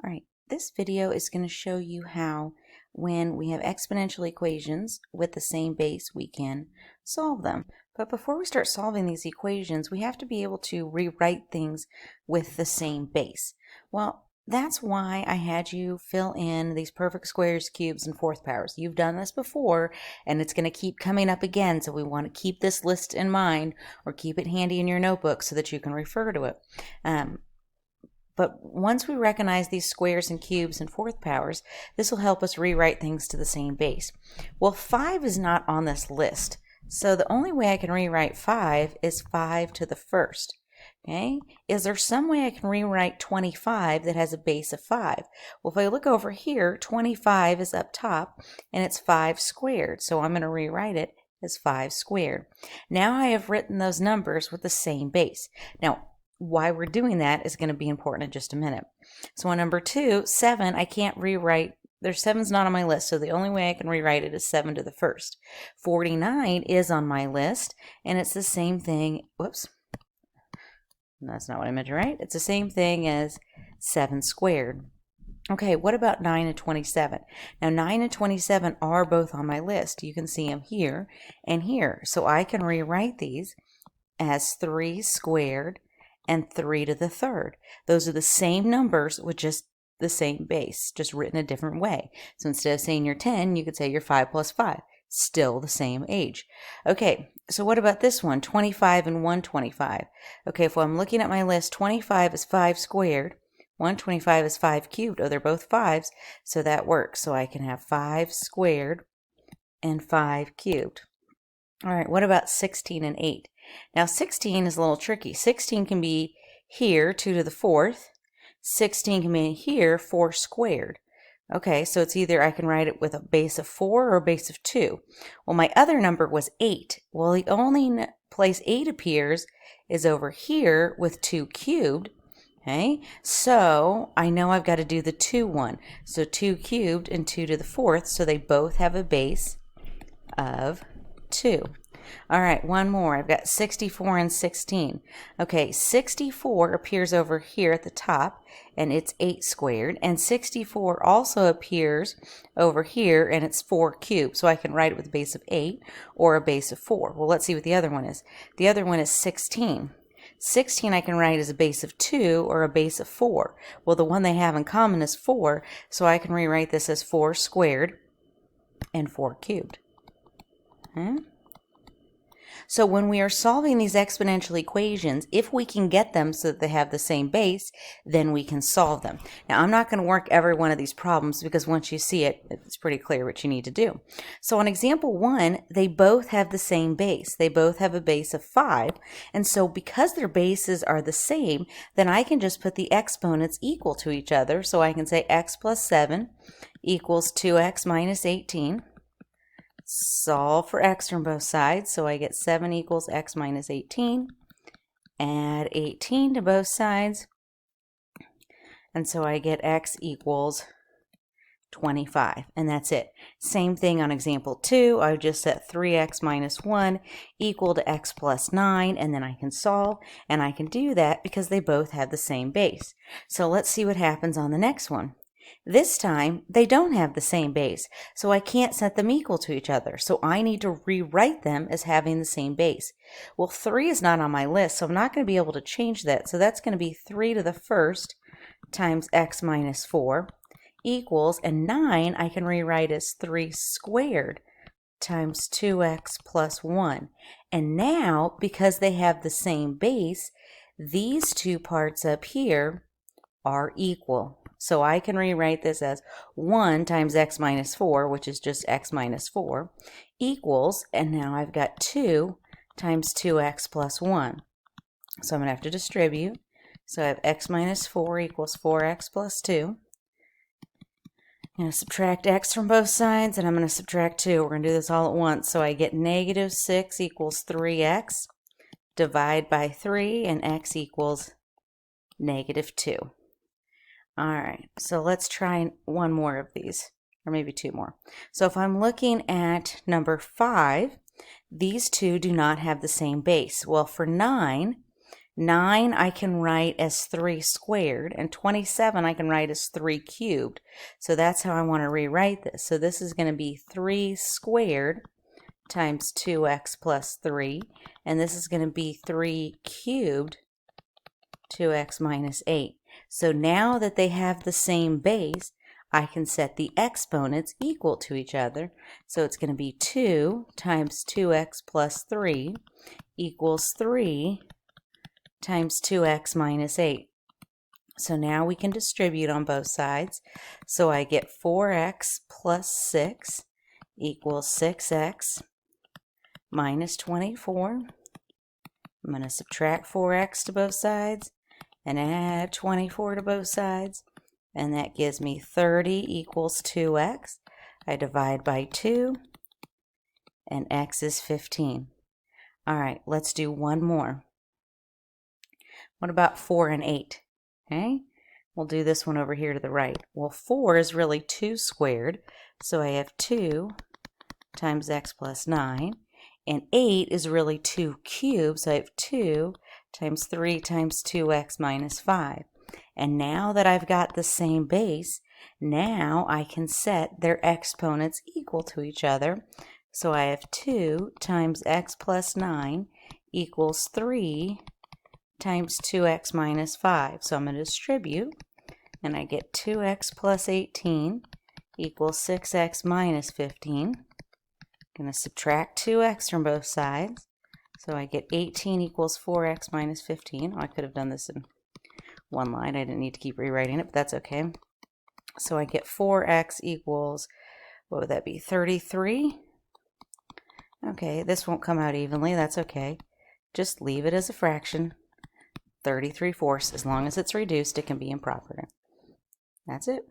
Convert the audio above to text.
All right, this video is going to show you how when we have exponential equations with the same base, we can solve them. But before we start solving these equations, we have to be able to rewrite things with the same base. Well, that's why I had you fill in these perfect squares, cubes, and fourth powers. You've done this before, and it's going to keep coming up again, so we want to keep this list in mind or keep it handy in your notebook so that you can refer to it. But once we recognize these squares and cubes and fourth powers, this will help us rewrite things to the same base. Well, 5 is not on this list. So the only way I can rewrite 5 is 5 to the first. Okay? Is there some way I can rewrite 25 that has a base of 5? Well, if I look over here, 25 is up top and it's 5 squared. So I'm going to rewrite it as 5 squared. Now I have written those numbers with the same base. Now, why we're doing that is going to be important in just a minute. So on number 2, 7, I can't rewrite. There's 7's not on my list, so the only way I can rewrite it is 7 to the first. 49 is on my list, and it's the same thing. Whoops. That's not what I meant to write. It's the same thing as 7 squared. Okay, what about 9 and 27? Now 9 and 27 are both on my list. You can see them here and here. So I can rewrite these as 3 squared and 3 to the third. Those are the same numbers with just the same base, just written a different way. So instead of saying you're 10, you could say you're 5 plus 5. Still the same age. Okay, so what about this one, 25 and 125? Okay, if I'm looking at my list, 25 is 5 squared, 125 is 5 cubed. Oh, they're both 5s, so that works. So I can have 5 squared and 5 cubed. All right, what about 16 and 8? Now 16 is a little tricky. 16 can be here, 2 to the fourth. 16 can be here, 4 squared. Okay, so it's either I can write it with a base of 4 or a base of 2. Well, my other number was 8. Well, the only place 8 appears is over here with 2 cubed. Okay, so I know I've got to do the 2 one. So 2 cubed and 2 to the fourth, so they both have a base of 2. All right, one more. I've got 64 and 16. Okay, 64 appears over here at the top, and it's 8 squared. And 64 also appears over here, and it's 4 cubed. So I can write it with a base of 8 or a base of 4. Well, let's see what the other one is. The other one is 16. 16 I can write as a base of 2 or a base of 4. Well, the one they have in common is 4, so I can rewrite this as 4 squared and 4 cubed. So when we are solving these exponential equations, if we can get them so that they have the same base, then we can solve them. Now, I'm not going to work every one of these problems because once you see it, it's pretty clear what you need to do. So on example 1, they both have the same base. They both have a base of 5. And so because their bases are the same, then I can just put the exponents equal to each other. So I can say x plus 7 equals 2x minus 18. Solve for x from both sides, so I get 7 equals x minus 18. Add 18 to both sides, and so I get x equals 25, and that's it. Same thing on example 2. I just set 3x minus 1 equal to x plus 9, and then I can solve, and I can do that because they both have the same base. So let's see what happens on the next one. This time, they don't have the same base, so I can't set them equal to each other. So I need to rewrite them as having the same base. Well, 3 is not on my list, so I'm not going to be able to change that. So that's going to be 3 to the first times x minus 4 equals, and 9 I can rewrite as 3 squared times 2x plus 1. And now, because they have the same base, these two parts up here are equal. So I can rewrite this as 1 times x minus 4, which is just x minus 4, equals, and now I've got 2 times 2x plus 1. So I'm going to have to distribute. So I have x minus 4 equals 4x plus 2. I'm going to subtract x from both sides, and I'm going to subtract 2. We're going to do this all at once. So I get negative 6 equals 3x. Divide by 3, and x equals negative 2. All right, so let's try one more of these, or maybe 2 more. So if I'm looking at number 5, these two do not have the same base. Well, for 9, 9 I can write as 3 squared, and 27 I can write as 3 cubed. So that's how I want to rewrite this. So this is going to be 3 squared times 2x plus 3, and this is going to be 3 cubed, 2x minus 8. So now that they have the same base, I can set the exponents equal to each other. So it's going to be 2 times 2x plus 3 equals 3 times 2x minus 8. So now we can distribute on both sides. So I get 4x plus 6 equals 6x minus 24. I'm going to subtract 4x to both sides and add 24 to both sides. And that gives me 30 equals 2x. I divide by 2, and x is 15. All right, let's do one more. What about 4 and 8? Okay, we'll do this one over here to the right. Well, 4 is really 2 squared, so I have 2 times x plus 9. And 8 is really 2 cubed, so I have 2 times 3 times 2x minus 5. And now that I've got the same base, now I can set their exponents equal to each other. So I have 2 times x plus 9 equals 3 times 2x minus 5. So I'm going to distribute, and I get 2x plus 18 equals 6x minus 15. I'm going to subtract 2x from both sides. So I get 18 equals 4x minus 15. Oh, I could have done this in one line. I didn't need to keep rewriting it, but that's okay. So I get 4x equals, what would that be, 33? Okay, this won't come out evenly. That's okay. Just leave it as a fraction. 33/4. As long as it's reduced, it can be improper. That's it.